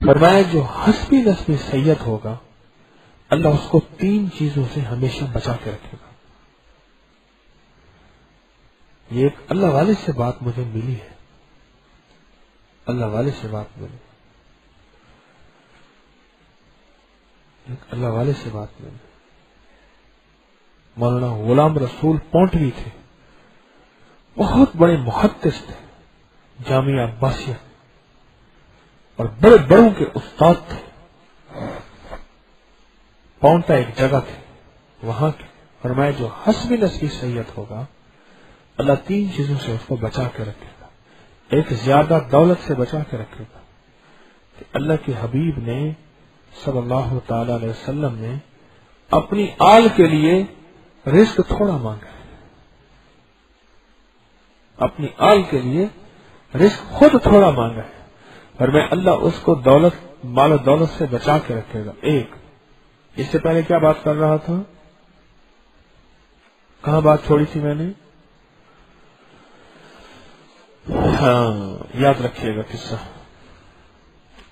فرمایا جو حسبی نسبی سید ہوگا اللہ اس کو 3 چیزوں سے ہمیشہ بچا کے رکھے گا. یہ ایک اللہ والے سے بات مجھے ملی ہے، اللہ والے سے بات ملی، ایک اللہ والے سے بات ملی. مولانا غلام رسول پونٹوی تھے، بہت بڑے محدث تھے، جامعہ عباسیہ اور بڑے بڑوں کے استاد تھے. پونٹا ایک جگہ تھی وہاں کے. فرمایا جو حسبی نسبی سید ہوگا اللہ 3 چیزوں سے اس کو بچا کے رکھے گا. ایک زیادہ دولت سے بچا کے رکھے گا کہ اللہ کے حبیب نے صلی اللہ تعالی علیہ وسلم نے اپنی آل کے لیے رزق تھوڑا مانگا ہے، اپنی آل کے لیے رزق خود تھوڑا مانگا ہے، اور میں اللہ اس کو دولت مال و دولت سے بچا کے رکھے گا. ایک اس سے پہلے کیا بات کر رہا تھا، کہاں بات چھوڑی تھی میں نے؟ ہاں یاد رکھیے گا قصہ.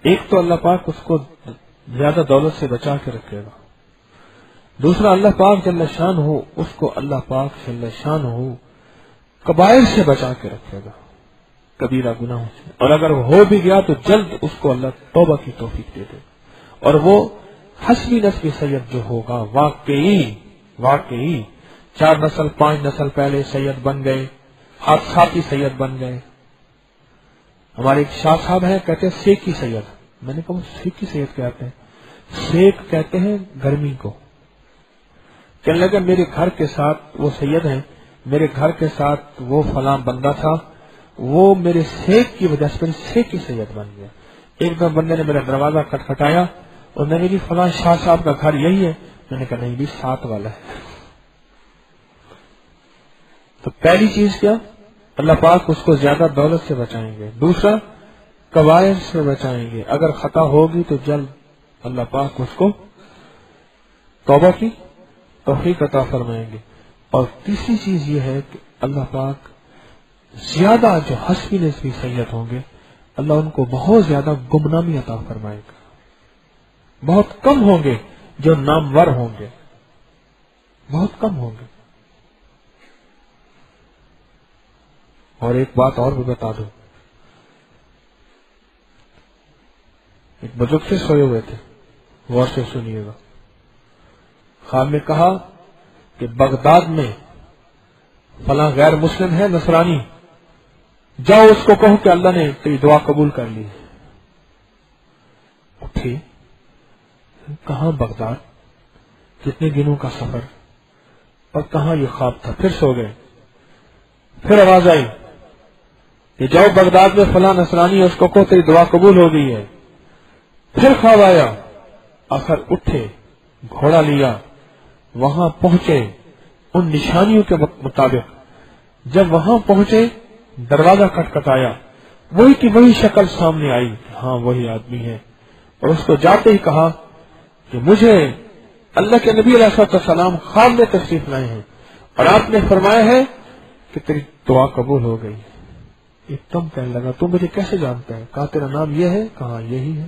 ایک تو اللہ پاک اس کو زیادہ دولت سے بچا کے رکھے گا. دوسرا اللہ پاک جل شان ہو اس کو اللہ پاک جل شان ہو کبائر سے بچا کے رکھے گا، کبیرہ گناہوں سے. اور اگر ہو بھی گیا تو جلد اس کو اللہ توبہ کی توفیق دے دے. اور وہ حسبی نسبی سید جو ہوگا واقعی 4 نسل 5 نسل پہلے سید بن گئے، ساتھی سید بن گئے. ہمارے ایک شاہ صاحب ہیں کہتے ہیں سیکی سید. میں نے کہا وہ سیکی سید کہتے ہیں؟ سیک کہتے ہیں گرمی کو. کہنے لگا میرے گھر کے ساتھ وہ سید ہیں، میرے گھر کے ساتھ وہ فلاں بندہ تھا، وہ میرے سیک کی وجہ سے میرے سیکی سید بن گیا. ایک دم بندے نے میرا دروازہ کھٹکھٹایا اور میں نے کہا فلاں شاہ صاحب کا گھر یہی ہے؟ میں نے کہا نہیں بھی 7 والا ہے. تو پہلی چیز کیا، اللہ پاک اس کو زیادہ دولت سے بچائیں گے. دوسرا کبائر سے بچائیں گے، اگر خطا ہوگی تو جلد اللہ پاک اس کو توبہ کی توفیق عطا فرمائیں گے. اور تیسری چیز یہ ہے کہ اللہ پاک زیادہ جو حسبی نسبی سید ہوں گے اللہ ان کو بہت زیادہ گمنامی عطا فرمائے گا. بہت کم ہوں گے جو نامور ہوں گے، بہت کم ہوں گے. اور ایک بات اور بھی بتا دوں، ایک بزرگ سے سوئے ہوئے تھے، غور سے سنیے گا. خواب میں کہا کہ بغداد میں فلاں غیر مسلم ہے نصرانی، جاؤ اس کو کہو کہ اللہ نے تیری دعا قبول کر لی. اٹھے، کہاں بغداد، کتنے دنوں کا سفر، اور کہاں یہ خواب تھا. پھر سو گئے. پھر آواز آئی کہ جاؤ بغداد میں فلاں نصرانی ہے، اس کو کہو تیری دعا قبول ہو گئی ہے. پھر خواب آیا. آخر اٹھے، گھوڑا لیا، وہاں پہنچے ان نشانیوں کے مطابق. جب وہاں پہنچے دروازہ کھٹکھٹایا، وہی کی وہی شکل سامنے آئی، ہاں وہی آدمی ہے. اور اس کو جاتے ہی کہا کہ مجھے اللہ کے نبی علیہ السلام خواب میں تشریف لائے ہیں اور آپ نے فرمایا ہے کہ تیری دعا قبول ہو گئی. ایک دم کہنے لگا تو مجھے کیسے جانتا ہے؟ کہا تیرا نام یہ ہے؟ کہا یہی ہے.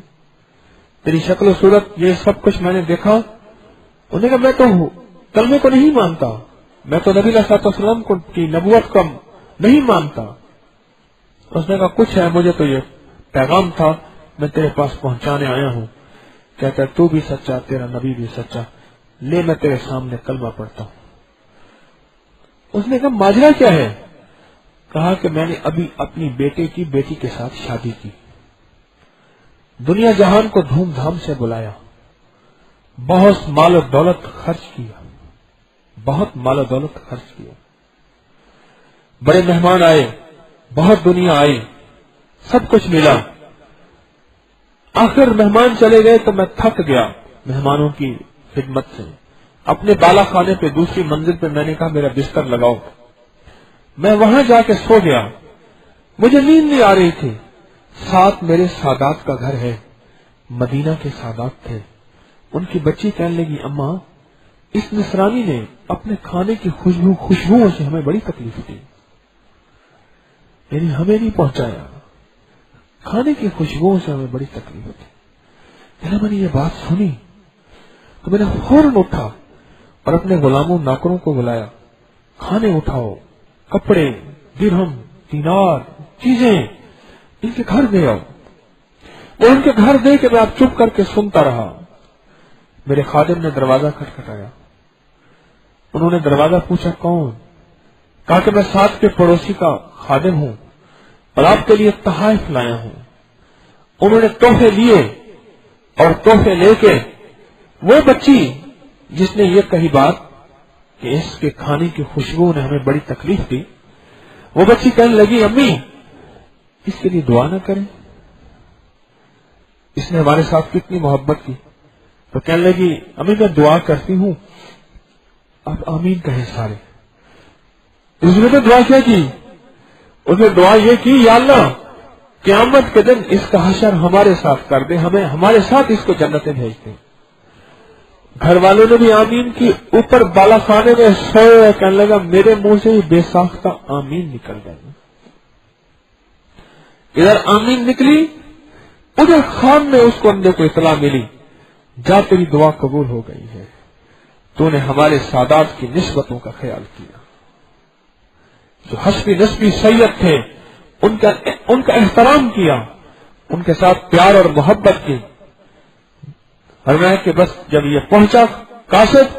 تیری شکل و صورت یہ سب کچھ میں نے دیکھا. انہوں نے کہا میں تو کلمے کو نہیں مانتا، میں تو نبی علیہ السلام کی نبوت کو نہیں مانتا. اس نے کہا کچھ ہے، مجھے تو یہ پیغام تھا میں تیرے پاس پہنچانے آیا ہوں. کہتا ہے تو بھی سچا، تیرا نبی بھی سچا، لے میں تیرے سامنے کلمہ پڑھتا ہوں. اس نے کہا ماجرا کیا ہے؟ کہا کہ میں نے ابھی اپنی بیٹے کی بیٹی کے ساتھ شادی کی، دنیا جہان کو دھوم دھام سے بلایا، بہت مال و دولت خرچ کیا، بہت مال و دولت خرچ کیا، بڑے مہمان آئے، بہت دنیا آئی، سب کچھ ملا. آخر مہمان چلے گئے تو میں تھک گیا مہمانوں کی خدمت سے. اپنے بالا خانے پہ دوسری منزل پہ میں نے کہا میرا بستر لگاؤ. میں وہاں جا کے سو گیا. مجھے نیند نہیں آ رہی تھی. ساتھ میرے سادات کا گھر ہے، مدینہ کے سادات تھے. ان کی بچی کہنے لگی اماں اس نصرانی نے اپنے کھانے کی خوشبوؤں سے ہمیں بڑی تکلیف دی، یعنی ہمیں نہیں پہنچایا، کھانے کی خوشبوؤں سے ہمیں بڑی تکلیف دی. جب میں نے یہ بات سنی تو میں نے فوراً اٹھا اور اپنے غلاموں نوکروں کو بلایا، کھانے اٹھاؤ، کپڑے، درہم، دینار، چیزیں ان کے گھر دے آؤ۔ وہ ان کے گھر دے کے میں اب چپ کر کے سنتا رہا۔ میرے خادم نے دروازہ کھٹکھٹایا، انہوں نے دروازہ پوچھا کون؟ کہا کہ میں ساتھ کے پڑوسی کا خادم ہوں اور آپ کے لیے تحائف لایا ہوں۔ انہوں نے تحفے لیے اور تحفے لے کے وہ بچی جس نے یہ کہی بات کہ اس کے کھانے کی خوشبو نے ہمیں بڑی تکلیف دی، وہ بچی کہنے لگی امی اس کے لیے دعا نہ کریں، اس نے ہمارے ساتھ کتنی محبت کی۔ تو کہنے لگی امی میں دعا کرتی ہوں، اب آمین کہیں سارے۔ اس نے تو دعا کیا کی؟ اس نے دعا یہ کی یا اللہ قیامت کے دن اس کا حشر ہمارے ساتھ کر دے، ہمیں ہمارے ساتھ اس کو جنتیں بھیج دے۔ گھر والوں نے بھی آمین کی، اوپر بالا خانے میں سوئے، کہنے لگا میرے منہ سے ہی بے ساختہ آمین نکل گئی۔ ادھر آمین نکلی، ادھر خان میں اس کو اندر کو اطلاع ملی، جا تیری دعا قبول ہو گئی ہے، تو نے ہمارے سادات کی نسبتوں کا خیال کیا، جو حسبی نسبی سید تھے ان کا احترام کیا، ان کے ساتھ پیار اور محبت کی۔ اور میں کہ بس جب یہ پہنچا قاصد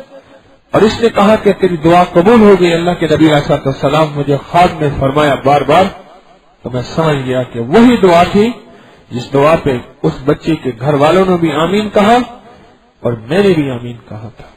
اور اس نے کہا کہ تیری دعا قبول ہو گئی، اللہ کے نبی علیہ السلام مجھے خواب میں فرمایا بار بار، تو میں سمجھ گیا کہ وہی دعا تھی جس دعا پہ اس بچے کے گھر والوں نے بھی آمین کہا اور میں نے بھی آمین کہا تھا۔